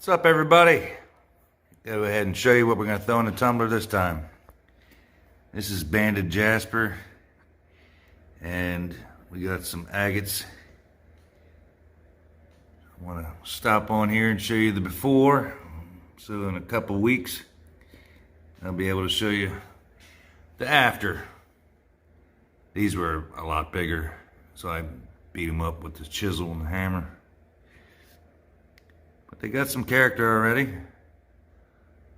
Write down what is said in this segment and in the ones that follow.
What's up, everybody? Go ahead and show you what we're going to throw in the tumbler this time. This is banded jasper, and we got some agates. I want to stop on here and show you the before, so in a couple weeks I'll be able to show you the after. These were a lot bigger, so I beat them up with the chisel and the hammer. But they got some character already,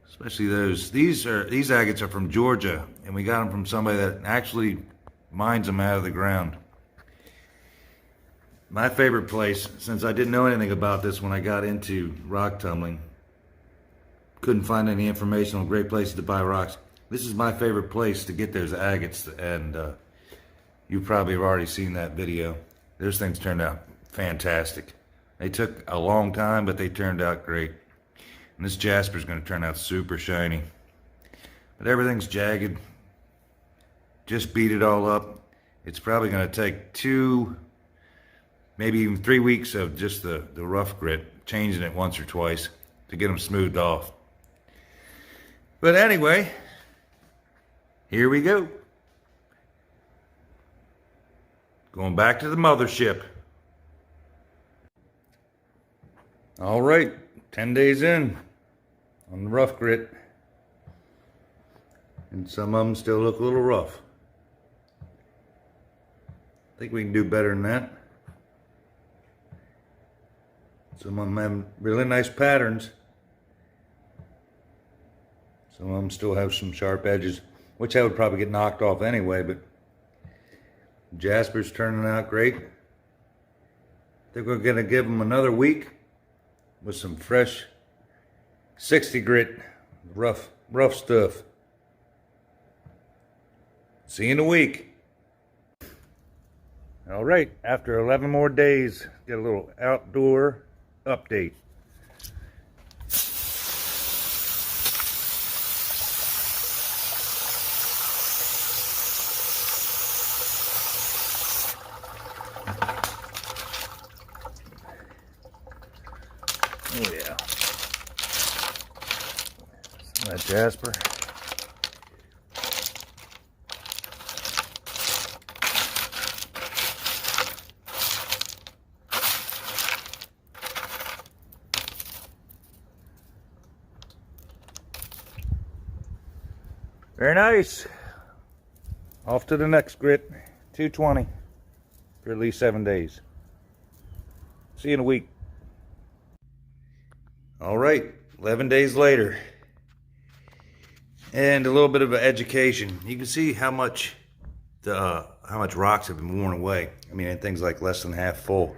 especially those. These agates are from Georgia, and we got them from somebody that actually mines them out of the ground. My favorite place, since I didn't know anything about this when I got into rock tumbling, couldn't find any information on great places to buy rocks. This is my favorite place to get those agates, and you probably have already seen that video. Those things turned out fantastic. They took a long time, but they turned out great. And this jasper is going to turn out super shiny. But everything's jagged. Just beat it all up. It's probably going to take 2, maybe even 3 weeks of just the rough grit, changing it once or twice to get them smoothed off. But anyway, here we go. Going back to the mothership. All right, 10 days in on the rough grit. And some of them still look a little rough. I think we can do better than that. Some of them have really nice patterns. Some of them still have some sharp edges, which I would probably get knocked off anyway, but jasper's turning out great. I think we're gonna give them another week with some fresh 60 grit, rough stuff. See you in a week. All right, after 11 more days, get a little outdoor update. Oh yeah, some of that jasper. Very nice. Off to the next grit, 220 for at least 7 days. See you in a week. All right, 11 days later, and a little bit of an education. You can see how much rocks have been worn away. I mean, things like less than half full.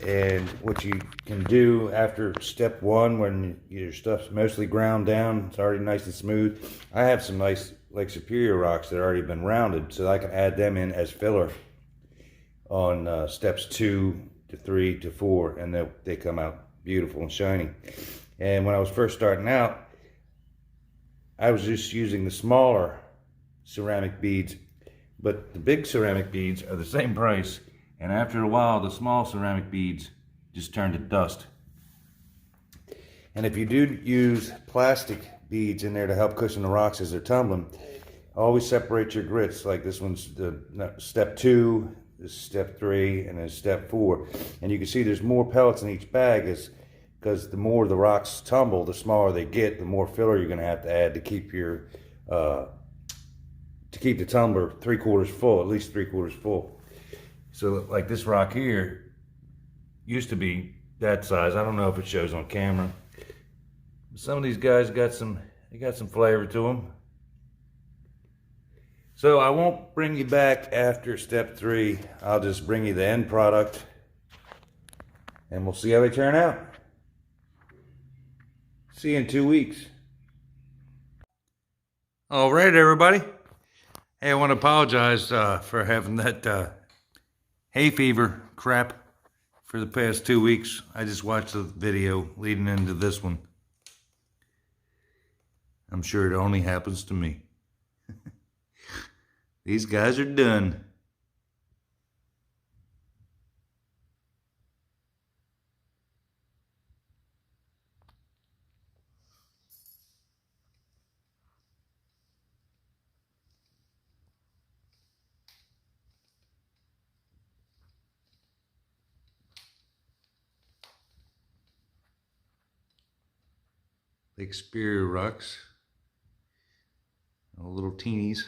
And what you can do after step 1, when your stuff's mostly ground down, it's already nice and smooth. I have some nice Lake Superior rocks that have already been rounded, so I can add them in as filler on steps 2 to 3 to 4, and they come out beautiful and shiny. And when I was first starting out, I was just using the smaller ceramic beads, but the big ceramic beads are the same price, and after a while the small ceramic beads just turn to dust. And if you do use plastic beads in there to help cushion the rocks as they're tumbling, always separate your grits. Like this one's step 2, this is step 3, and then step 4. And you can see there's more pellets in each bag, because the more the rocks tumble, the smaller they get, the more filler you're going to have to add to keep your the tumbler 3/4 full, at least 3/4 full. So like this rock here used to be that size. I don't know if it shows on camera. Some of these guys got some flavor to them. So I won't bring you back after step 3. I'll just bring you the end product, and we'll see how they turn out. See you in 2 weeks. All right, everybody. Hey, I want to apologize for having that hay fever crap for the past 2 weeks. I just watched the video leading into this one. I'm sure it only happens to me. These guys are done. Lake Superior rocks. All little teenies.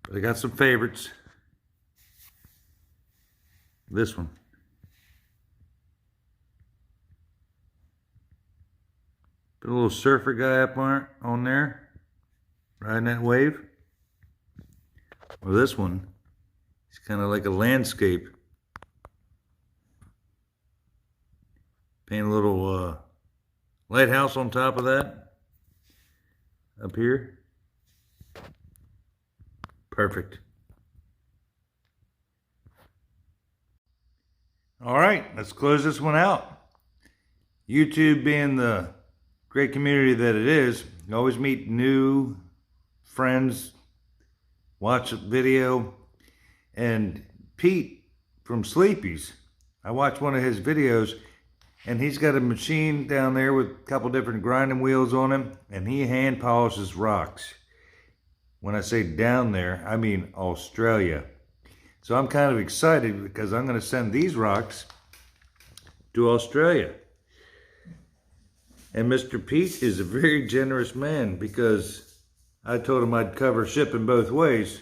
But I got some favorites. This one. Put a little surfer guy up on there, riding that wave. Well, this one, it's kind of like a landscape. Paint a little lighthouse on top of that, up here. Perfect. All right, let's close this one out. YouTube being the great community that it is, you always meet new friends, watch a video. And Pete from Sleepy's, I watched one of his videos, and he's got a machine down there with a couple different grinding wheels on him, and he hand polishes rocks. When I say down there, I mean Australia. So I'm kind of excited because I'm going to send these rocks to Australia. And Mr. Pete is a very generous man, because I told him I'd cover shipping both ways.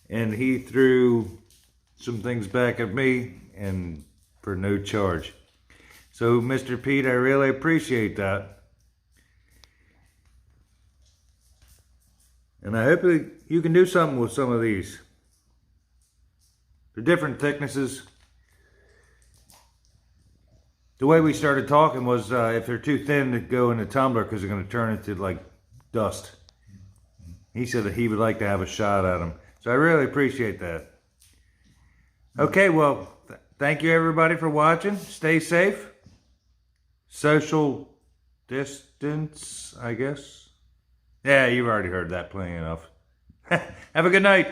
And he threw some things back at me, and for no charge. So, Mr. Pete, I really appreciate that. And I hope you can do something with some of these. They're different thicknesses. The way we started talking was if they're too thin to go in a tumbler, because they're going to turn into like dust. He said that he would like to have a shot at them. So I really appreciate that. Okay, well, thank you everybody for watching. Stay safe. Social distance, I guess. Yeah, you've already heard that plenty enough. Have a good night.